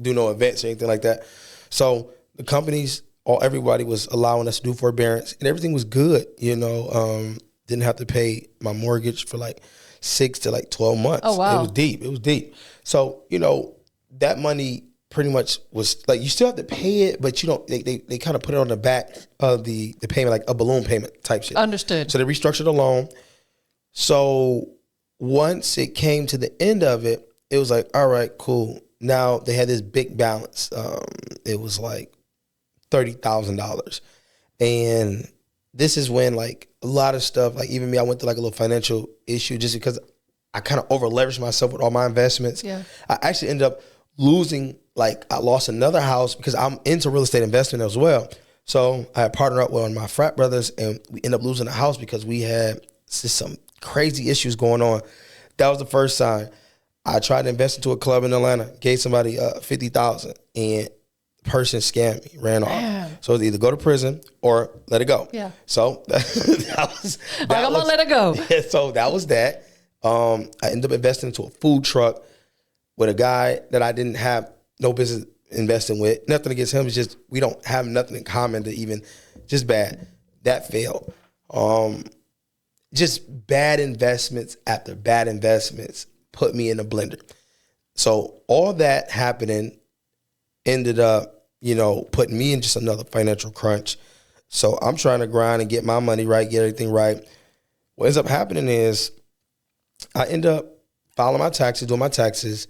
do no events or anything like that. So the companies, everybody was allowing us to do forbearance, and everything was good. You know, didn't have to pay my mortgage for like 6 to like 12 months. Oh, wow. It was deep. So, you know, that money pretty much was like, you still have to pay it, but you don't, they kind of put it on the back of the payment, like a balloon payment type shit. Understood. So they restructured the loan. So once it came to the end of it, it was like, all right, cool. Now they had this big balance. It was like $30,000. And this is when, like, a lot of stuff, like, even me, I went through like a little financial issue just because I kind of over leveraged myself with all my investments. Yeah. I actually ended up losing, like, I lost another house because I'm into real estate investment as well. So I had partnered up with one of my frat brothers, and we ended up losing a house because we had just some crazy issues going on. That was the first sign. I tried to invest into a club in Atlanta, gave somebody $50,000, and the person scammed me, ran off. So it's either go to prison or let it go. Yeah. So I'm gonna let it go. Yeah, so that was that. I ended up investing into a food truck with a guy that I didn't have no business investing with. Nothing against him. It's just we don't have nothing in common to even, just bad. That failed. Just bad investments after bad investments put me in a blender. So all that happening ended up, you know, putting me in just another financial crunch. So I'm trying to grind and get my money right, get everything right. What ends up happening is I end up filing my taxes, doing my taxes.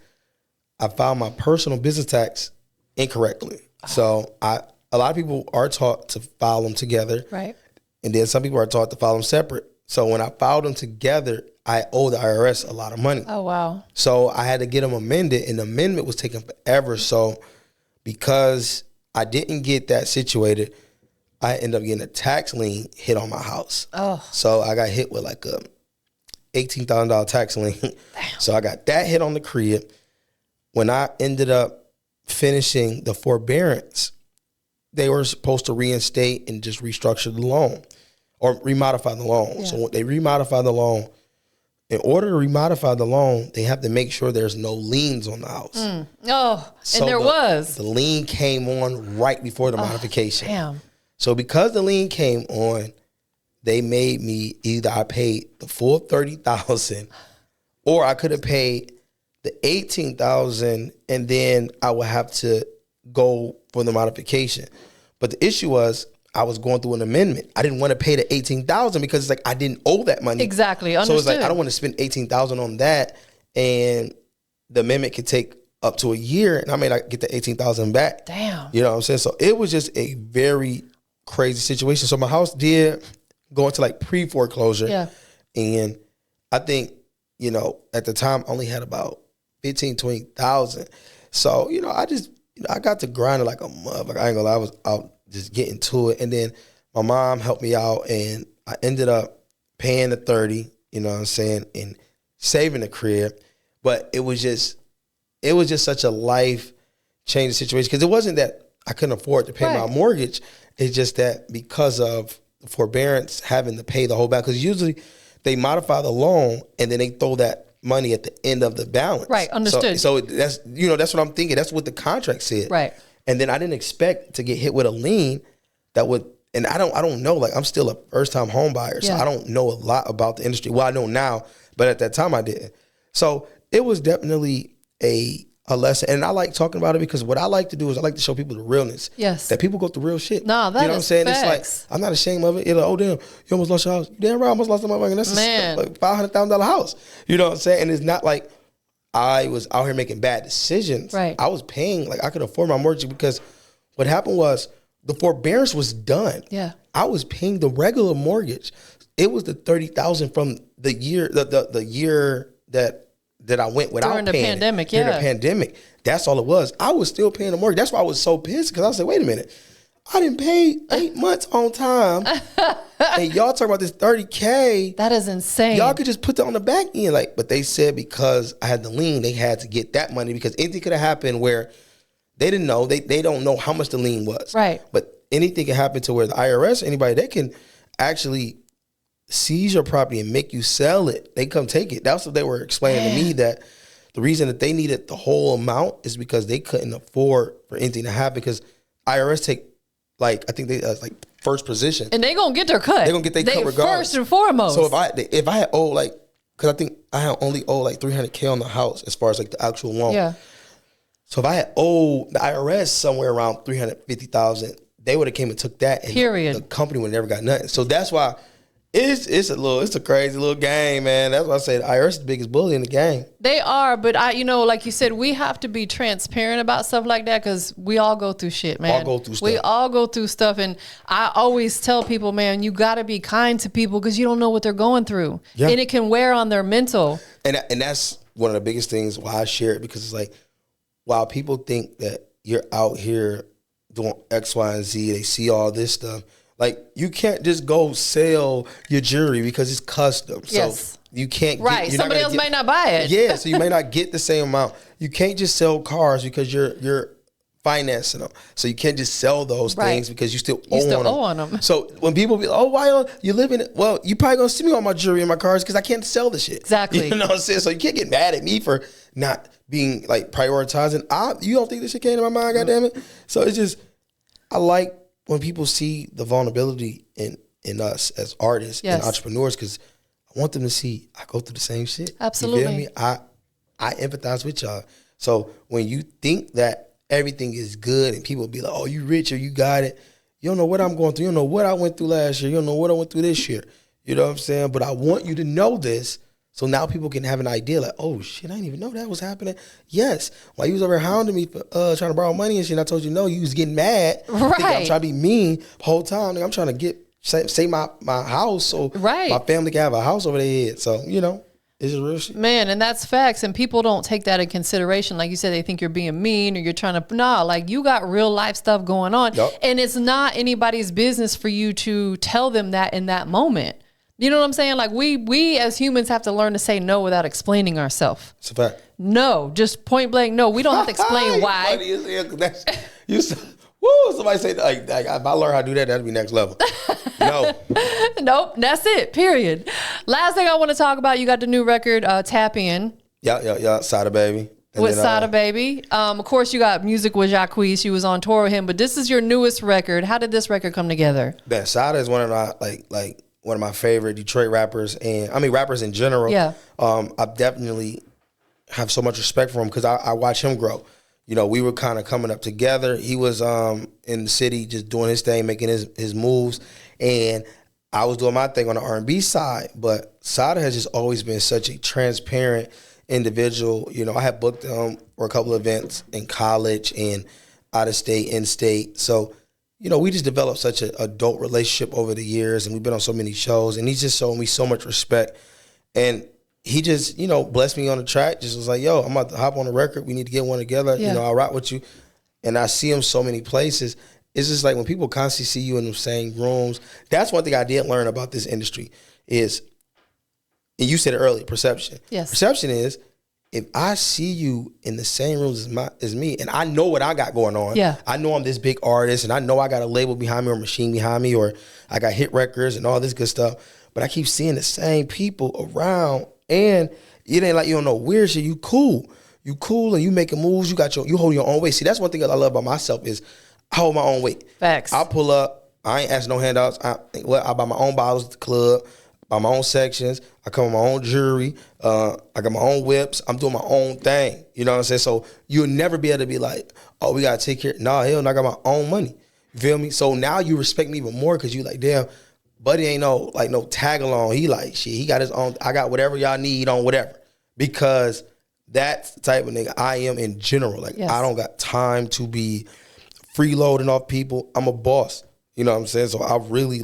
I filed my personal business tax incorrectly. So a lot of people are taught to file them together. Right. And then some people are taught to file them separate. So when I filed them together, I owe the IRS a lot of money. Oh, wow. So I had to get them amended, and the amendment was taking forever. So because I didn't get that situated, I ended up getting a tax lien hit on my house. Oh. So I got hit with like a $18,000 tax lien. So I got that hit on the crib. When I ended up finishing the forbearance, they were supposed to reinstate and just restructure the loan or remodify the loan. Yeah. So when they remodify the loan, in order to remodify the loan, they have to make sure there's no liens on the house. Oh, so and there was. The lien came on right before the modification. Damn. So because the lien came on, they made me either I paid the full $30,000 or I could have paid the $18,000 and then I would have to go for the modification. But the issue was I was going through an amendment. I didn't want to pay the $18,000 because it's like I didn't owe that money. Exactly. Understood. So it's like I don't want to spend $18,000 on that, and the amendment could take up to a year, and I may not get the $18,000 back. Damn. You know what I'm saying? So it was just a very crazy situation. So my house did go into like pre-foreclosure. Yeah. And I think, you know, at the time I only had about 15, 20,000. So, you know, I got to grind it like a month. Like I ain't gonna lie, I was out just getting to it. And then my mom helped me out and I ended up paying the 30, you know what I'm saying, and saving the crib. But it was just such a life changing situation. Because it wasn't that I couldn't afford to pay my mortgage. It's just that because of the forbearance, having to pay the whole back. Because usually they modify the loan and then they throw that money at the end of the balance. Right, understood. So that's, you know, that's what I'm thinking. That's what the contract said. Right. And then I didn't expect to get hit with a lien that would, and I don't know, like I'm still a first time home buyer. So I don't know a lot about the industry. Well, I know now, but at that time I didn't. So it was definitely a lesson. And I like talking about it because what I like to do is I like to show people the realness. Yes. That people go through real shit. No, that you know what I'm saying? facts. It's like, I'm not ashamed of it. You're like, oh damn, you almost lost your house. Damn right, I almost lost my money. That's like $500,000 house. You know what I'm saying? And it's not like I was out here making bad decisions. Right. I was paying, like I could afford my mortgage because what happened was the forbearance was done. Yeah. I was paying the regular mortgage. It was the $30,000 from the year, the year that I went without during the paying. Pandemic, During the pandemic. That's all it was. I was still paying the mortgage. That's why I was so pissed because I said, wait a minute. I didn't pay 8 months on time. And y'all talking about this $30K. That is insane. Y'all could just put that on the back end. Like, but they said because I had the lien, they had to get that money because anything could have happened where they didn't know. They don't know how much the lien was. Right. But anything can happen to where the IRS, anybody, they can actually seize your property and make you sell it. They come take it. That's what they were explaining to me, that the reason that they needed the whole amount is because they couldn't afford for anything to happen because IRS take, like, I think they like first position. And they gonna get their cut. They gonna get their cut regardless. First and foremost. So if I had owed like, because I think I had only owed like $300K on the house as far as like the actual loan. Yeah. So if I had owed the IRS somewhere around $350,000, they would have came and took that, and the company would never got nothing. So that's why it's a crazy little game, man. That's why I say the IRS is the biggest bully in the game. They are, but like you said, we have to be transparent about stuff like that because we all go through shit, man. We all go through stuff, and I always tell people, man, you got to be kind to people because you don't know what they're going through, and it can wear on their mental. And that's one of the biggest things why I share it, because it's like, while people think that you're out here doing X, Y, and Z, they see all this stuff. Like, you can't just go sell your jewelry because it's custom. Yes. So you can't get... Right. Somebody else might not buy it. Yeah, so you may not get the same amount. You can't just sell cars because you're financing them. So you can't just sell those things because you still owe on them. So when people be like, oh, why don't you live in it? Well, you probably going to see me on my jewelry and my cars because I can't sell the shit. Exactly. You know what I'm saying? So you can't get mad at me for not being like prioritizing. You don't think this shit came to my mind, goddammit? So it's just, I like when people see the vulnerability in us as artists and entrepreneurs, because I want them to see I go through the same shit. Absolutely. You feel me? I empathize with y'all. So when you think that everything is good and people be like, oh, you rich or you got it, you don't know what I'm going through. You don't know what I went through last year. You don't know what I went through this year. You know what I'm saying? But I want you to know this, so now people can have an idea like, oh, shit, I didn't even know that was happening. Yes. While you was over here hounding me for trying to borrow money and shit, and I told you no, you was getting mad. Right. Thinking I'm trying to be mean the whole time. I'm trying to save my house so my family can have a house over their head. So, you know. It's just real shit. Man, and that's facts. And people don't take that in consideration. Like you said, they think you're being mean or you're trying to, nah, like you got real life stuff going on. Yep. And it's not anybody's business for you to tell them that in that moment. You know what I'm saying? Like we as humans have to learn to say no without explaining ourselves. It's a fact. No, just point blank. No, we don't have to explain why. Funny as hell, 'cause woo, somebody say like if I learn how to do that, that'd be next level. No. Nope, that's it, period. Last thing I want to talk about, you got the new record, Tap In. Yeah. Sada Baby. And With then, Sada Baby. Of course, you got music with Jacquees. She was on tour with him, but this is your newest record. How did this record come together? Man, Sada is one of my like one of my favorite Detroit rappers, and I mean rappers in general. Yeah. I definitely have so much respect for him because I watch him grow. You know, we were kind of coming up together. He was in the city just doing his thing, making his moves, and I was doing my thing on the R&B side. But Sada has just always been such a transparent individual. You know, I had booked him for a couple of events in college and out of state, in state. So, you know, we just developed such an adult relationship over the years, and we've been on so many shows, and he's just showing me so much respect. And he just, you know, blessed me on the track, just was like, yo, I'm about to hop on the record. We need to get one together. Yeah. You know, I'll rock with you. And I see him so many places. It's just like when people constantly see you in the same rooms, that's one thing I did learn about this industry is, and you said it earlier, perception. Yes. Perception is, if I see you in the same rooms as me, and I know what I got going on, yeah. I know I'm this big artist, and I know I got a label behind me or a machine behind me, or I got hit records and all this good stuff, but I keep seeing the same people around, and it ain't like you don't know weird shit. You cool, and you making moves. You hold your own weight. See, that's one thing that I love about myself is I hold my own weight. Facts. I pull up. I ain't asking no handouts. I buy my own bottles at the club. Buy my own sections. I come with my own jewelry. I got my own whips. I'm doing my own thing. You know what I'm saying? So you'll never be able to be like, oh, we got to take care. Nah, hell, I got my own money. You feel me? So now you respect me even more because you like, damn, buddy ain't no tag along. He like, shit, he got his own. I got whatever y'all need on whatever. Because that's the type of nigga I am in general. Like, yes. I don't got time to be freeloading off people. I'm a boss. You know what I'm saying? So I really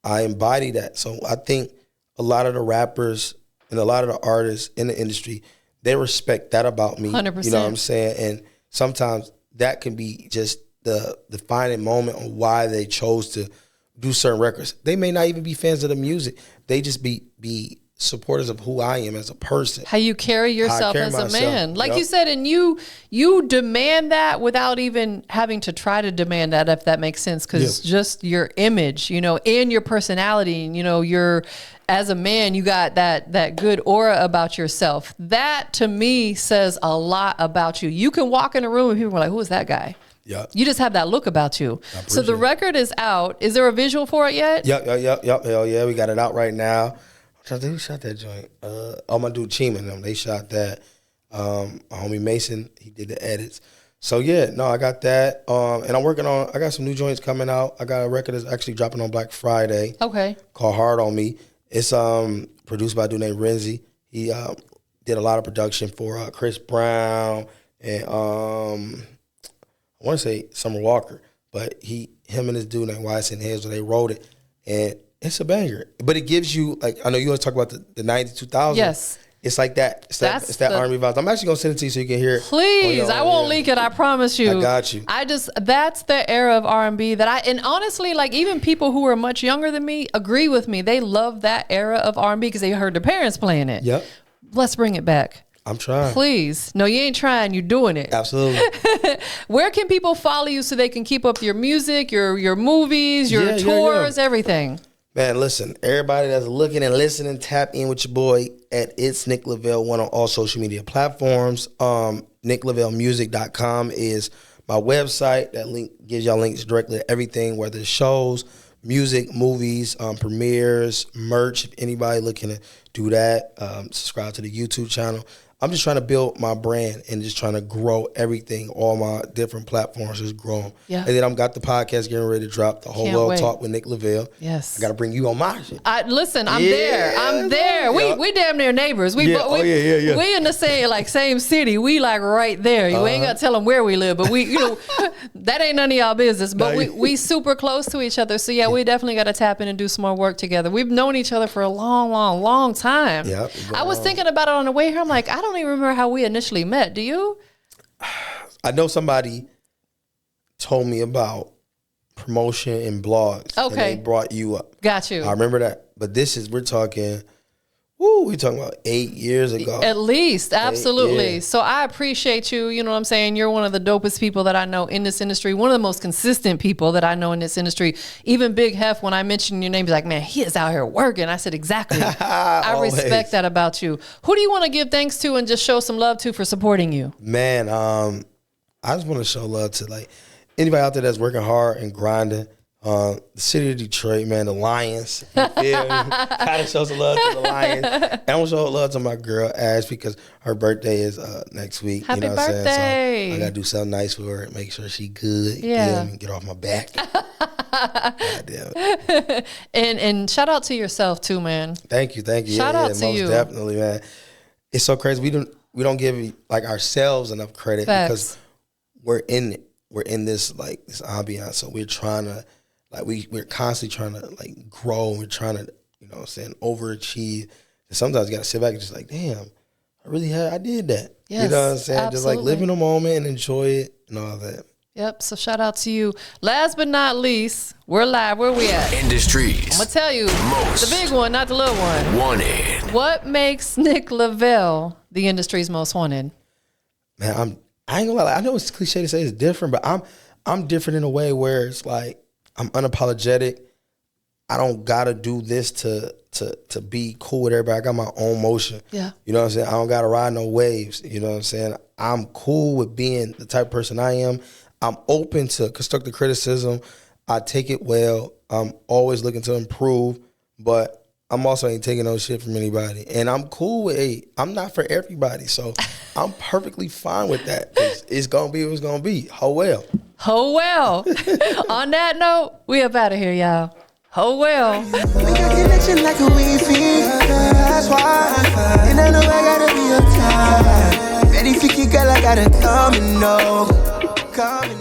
I embody that. So I think a lot of the rappers and a lot of the artists in the industry, they respect that about me. 100%. You know what I'm saying? And sometimes that can be just the defining moment on why they chose to do certain records. They may not even be fans of the music. They just be supporters of who I am as a person. How you carry yourself carry as myself. a man. Like Yep. you said, and you demand that without even having to try to demand that, if that makes sense, because just your image, you know, and your personality, and, you know, you're, as a man, you got that good aura about yourself. That, to me, says a lot about you. You can walk in a room and people are like, who is that guy? Yeah. You just have that look about you. So the record is out. Is there a visual for it yet? Yep. Hell yeah, we got it out right now. Who shot that joint? My dude Chima and them, they shot that. My homie Mason, he did the edits. So yeah, no, I got that. And I'm working on, I got some new joints coming out. I got a record that's actually dropping on Black Friday. Okay. Called Hard on Me. It's produced by a dude named Renzi. He did a lot of production for Chris Brown and I want to say Summer Walker, but him and this dude named Wyatt Hazel, they wrote it, and it's a banger. But it gives you, like, I know you want to talk about the 90s, 2000s. Yes. It's like that. It's that R&B vibe. I'm actually going to send it to you so you can hear it. Please. I won't leak it. I promise you. I got you. That's the era of R&B and honestly, like, even people who are much younger than me agree with me. They love that era of R&B because they heard their parents playing it. Yep. Let's bring it back. I'm trying. Please. No, you ain't trying. You're doing it. Absolutely. Where can people follow you so they can keep up your music, your movies, your tours, everything? Man, listen, everybody that's looking and listening, tap in with your boy at It's Nick Lavelle 1 on all social media platforms. NickLavelleMusic.com is my website. That link gives y'all links directly to everything, whether it's shows, music, movies, premieres, merch. If anybody looking to do that, subscribe to the YouTube channel. I'm just trying to build my brand and just trying to grow everything, all my different platforms just grow. Yeah. And then I've got the podcast getting ready to drop, the whole Can't world wait. talk with Nick Lavelle. Yes. I got to bring you on my shit. Listen, I'm there. I'm there. We damn near neighbors. We in the same city. We like right there. You ain't gotta tell them where we live, but we, you know, that ain't none of y'all business. But we super close to each other. So yeah, we definitely got to tap in and do some more work together. We've known each other for a long time. Yeah. I was thinking about it on the way here. I'm like, I don't even remember how we initially met. Do you? I know somebody told me about promotion and blogs. Okay. And they brought you up. Got you. I remember that. But we're talking about 8 years ago. At least, absolutely. Yeah. So I appreciate you. You know what I'm saying? You're one of the dopest people that I know in this industry. One of the most consistent people that I know in this industry. Even Big Hef, when I mentioned your name, he's like, man, he is out here working. I said, exactly. I respect that about you. Who do you want to give thanks to and just show some love to for supporting you? Man, I just want to show love to like anybody out there that's working hard and grinding. The city of Detroit, man, the Lions. You feel me? Gotta show some love to the Lions. And I want to show love to my girl, Ash, because her birthday is next week. Happy you know what birthday. I'm saying? So I got to do something nice for her, make sure she good. Yeah. You know, get off my back. God damn it. And shout out to yourself too, man. Thank you. Shout out to most you. Definitely, man. It's so crazy. We don't give like ourselves enough credit. Facts. Because we're in it. We're in this like this ambiance. So we're trying to we're constantly trying to like grow. We're trying to, you know what I'm saying, overachieve. And sometimes you gotta sit back and just like, damn, I did that. Yes, you know what I'm saying? absolutely. Just like live in the moment and enjoy it and all that. Yep. So shout out to you. Last but not least, we're live. Where we at? Industries. I'm gonna tell you Most the big one, not the little one. wanted. What makes Nick Lavelle the industry's most wanted? Man, I ain't gonna lie. I know it's cliche to say it's different, but I'm different in a way where it's like I'm unapologetic. I don't gotta do this to be cool with everybody. I got my own motion. Yeah. You know what I'm saying? I don't gotta ride no waves. You know what I'm saying? I'm cool with being the type of person I am. I'm open to constructive criticism. I take it well. I'm always looking to improve, but I'm also ain't taking no shit from anybody. And I'm cool with I'm not for everybody. So I'm perfectly fine with that. It's gonna be what it's gonna be. Oh well. Oh well. On that note, we up out of here, y'all. Oh well. We got connection like a Wi-Fi. That's why. And I know I gotta be on time. Ready for kick, girl, I gotta come and know. Come and